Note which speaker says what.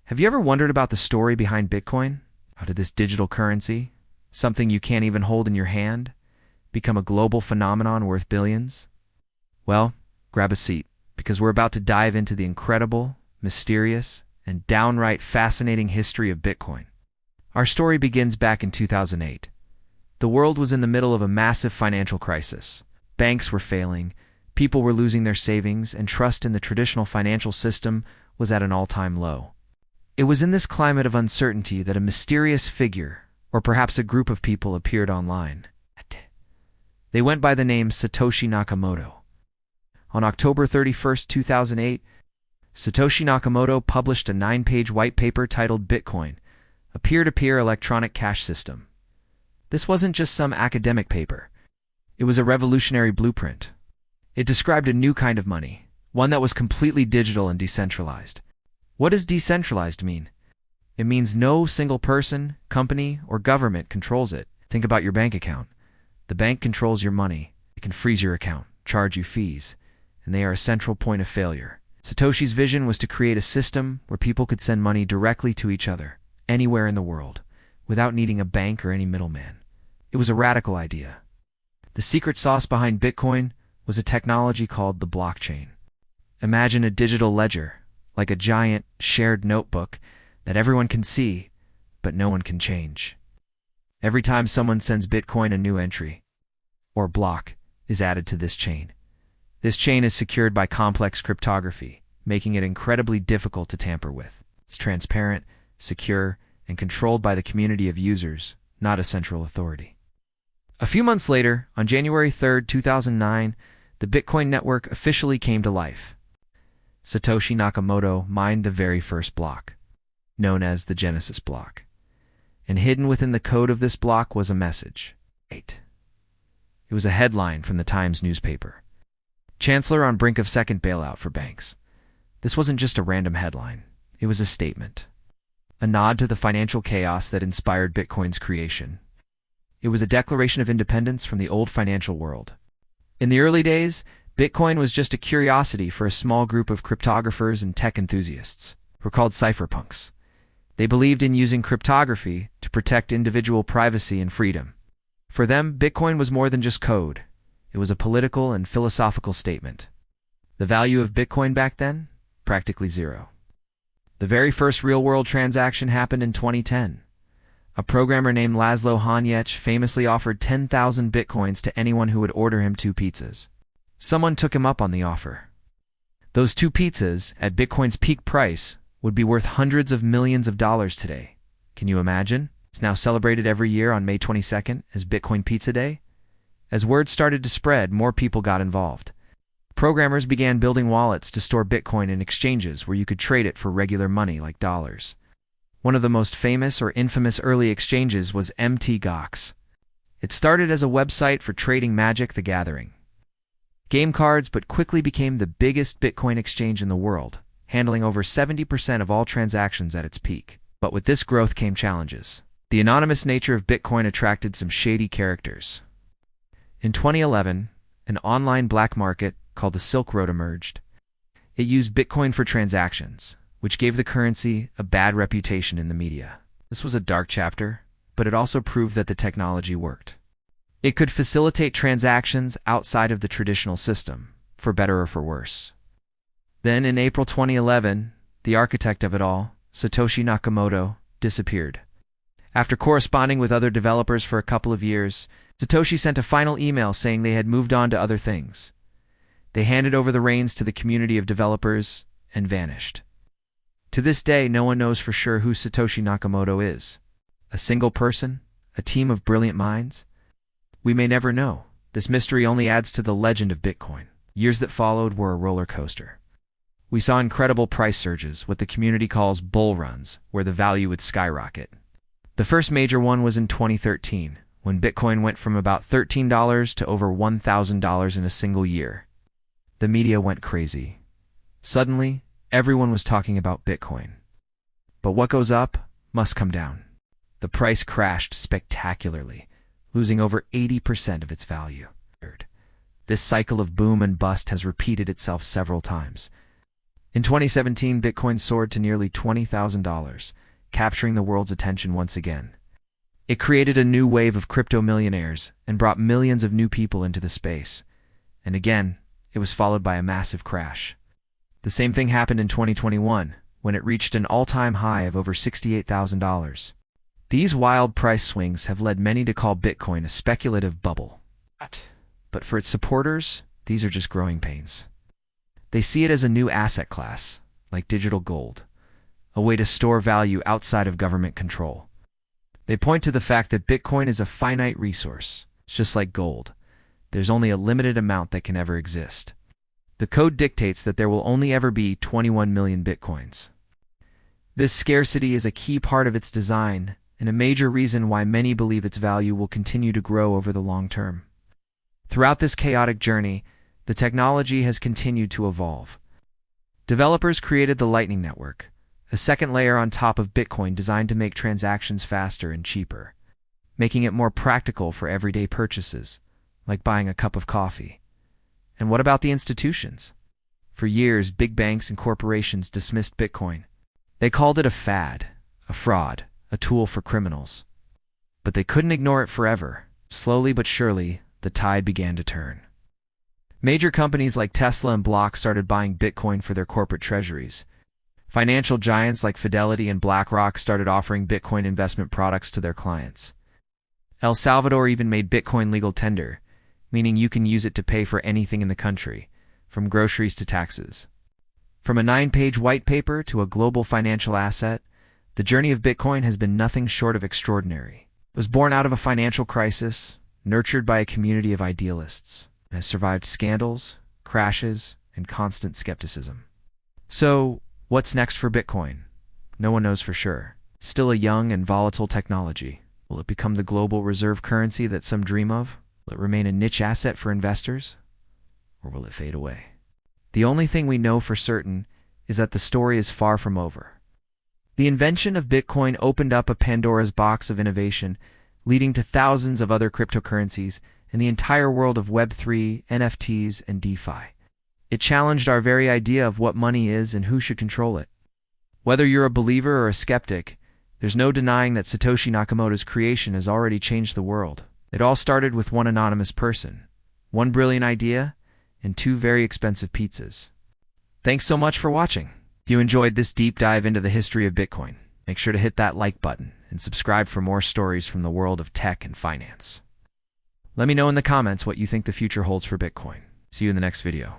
Speaker 1: Have you ever wondered about the story behind Bitcoin? How did this digital currency, something you can't even hold in your hand, become a global phenomenon worth billions? Well, grab a seat, because we're about to dive into the incredible, mysterious, and downright fascinating history of Bitcoin. Our story begins back in 2008. The world was in the middle of a massive financial crisis. Banks were failing, people were losing their savings, and trust in the traditional financial system was at an all-time low. It was in this climate of uncertainty that a mysterious figure, or perhaps a group of people, appeared online. They went by the name Satoshi Nakamoto. On October 31, 2008, Satoshi Nakamoto published a 9-page white paper titled Bitcoin, a peer-to-peer electronic cash system. This wasn't just some academic paper. It was a revolutionary blueprint. It described a new kind of money, one that was completely digital and decentralized. What does decentralized mean? It means no single person, company, or government controls it. Think about your bank account. The bank controls your money. It can freeze your account, charge you fees, and they are a central point of failure. Satoshi's vision was to create a system where people could send money directly to each other, anywhere in the world, without needing a bank or any middleman. It was a radical idea. The secret sauce behind Bitcoin was a technology called the blockchain. Imagine a digital ledger, like a giant, shared notebook that everyone can see, but no one can change. Every time someone sends Bitcoin, a new entry, or block, is added to this chain. This chain is secured by complex cryptography, making it incredibly difficult to tamper with. It's transparent, secure, and controlled by the community of users, not a central authority. A few months later, on January 3, 2009, the Bitcoin network officially came to life. Satoshi Nakamoto mined the very first block, known as the Genesis block. And hidden within the code of this block was a message. It was a headline from the Times newspaper. Chancellor on brink of second bailout for banks. This wasn't just a random headline. It was a statement. A nod to the financial chaos that inspired Bitcoin's creation. It was a declaration of independence from the old financial world. In the early days, Bitcoin was just a curiosity for a small group of cryptographers and tech enthusiasts, who were called cypherpunks. They believed in using cryptography to protect individual privacy and freedom. For them, Bitcoin was more than just code. It was a political and philosophical statement. The value of Bitcoin back then? Practically zero. The very first real-world transaction happened in 2010. A programmer named Laszlo Hanyecz famously offered 10,000 Bitcoins to anyone who would order him 2 pizzas. Someone took him up on the offer. Those 2 pizzas, at Bitcoin's peak price, would be worth hundreds of millions of dollars today. Can you imagine? It's now celebrated every year on May 22nd as Bitcoin Pizza Day. As word started to spread, more people got involved. Programmers began building wallets to store Bitcoin in exchanges where you could trade it for regular money like dollars. One of the most famous or infamous early exchanges was Mt. Gox. It started as a website for trading Magic: The Gathering game cards, but quickly became the biggest Bitcoin exchange in the world, handling over 70% of all transactions at its peak. But with this growth came challenges. The anonymous nature of Bitcoin attracted some shady characters. In 2011, an online black market called the Silk Road emerged. It used Bitcoin for transactions, which gave the currency a bad reputation in the media. This was a dark chapter, but it also proved that the technology worked. It could facilitate transactions outside of the traditional system, for better or for worse. Then, in April 2011, the architect of it all, Satoshi Nakamoto, disappeared. After corresponding with other developers for a couple of years, Satoshi sent a final email saying they had moved on to other things. They handed over the reins to the community of developers and vanished. To this day, no one knows for sure who Satoshi Nakamoto is. A single person? A team of brilliant minds? We may never know. This mystery only adds to the legend of Bitcoin. Years that followed were a roller coaster. We saw incredible price surges, what the community calls bull runs, where the value would skyrocket. The first major one was in 2013, when Bitcoin went from about $13 to over $1,000 in a single year. The media went crazy. Suddenly, everyone was talking about Bitcoin. But what goes up must come down. The price crashed spectacularly, losing over 80% of its value. This cycle of boom and bust has repeated itself several times. In 2017, Bitcoin soared to nearly $20,000, capturing the world's attention once again. It created a new wave of crypto millionaires and brought millions of new people into the space. And again, it was followed by a massive crash. The same thing happened in 2021, when it reached an all-time high of over $68,000. These wild price swings have led many to call Bitcoin a speculative bubble. But for its supporters, these are just growing pains. They see it as a new asset class, like digital gold, a way to store value outside of government control. They point to the fact that Bitcoin is a finite resource. It's just like gold. There's only a limited amount that can ever exist. The code dictates that there will only ever be 21 million Bitcoins. This scarcity is a key part of its design and a major reason why many believe its value will continue to grow over the long term. Throughout this chaotic journey, the technology has continued to evolve. Developers created the Lightning Network, a second layer on top of Bitcoin designed to make transactions faster and cheaper, making it more practical for everyday purchases, like buying a cup of coffee. And what about the institutions? For years, big banks and corporations dismissed Bitcoin. They called it a fad, a fraud, a tool for criminals. But they couldn't ignore it forever. Slowly but surely, the tide began to turn. Major companies like Tesla and Block started buying Bitcoin for their corporate treasuries. Financial giants like Fidelity and BlackRock started offering Bitcoin investment products to their clients. El Salvador even made Bitcoin legal tender, meaning you can use it to pay for anything in the country, from groceries to taxes. From a 9-page white paper to a global financial asset, the journey of Bitcoin has been nothing short of extraordinary. It was born out of a financial crisis, nurtured by a community of idealists, and has survived scandals, crashes, and constant skepticism. So, what's next for Bitcoin? No one knows for sure. It's still a young and volatile technology. Will it become the global reserve currency that some dream of? Will it remain a niche asset for investors? Or will it fade away? The only thing we know for certain is that the story is far from over. The invention of Bitcoin opened up a Pandora's box of innovation, leading to thousands of other cryptocurrencies and the entire world of Web3, NFTs, and DeFi. It challenged our very idea of what money is and who should control it. Whether you're a believer or a skeptic, there's no denying that Satoshi Nakamoto's creation has already changed the world. It all started with one anonymous person, one brilliant idea, and 2 very expensive pizzas. Thanks so much for watching. If you enjoyed this deep dive into the history of Bitcoin, make sure to hit that like button and subscribe for more stories from the world of tech and finance. Let me know in the comments what you think the future holds for Bitcoin. See you in the next video.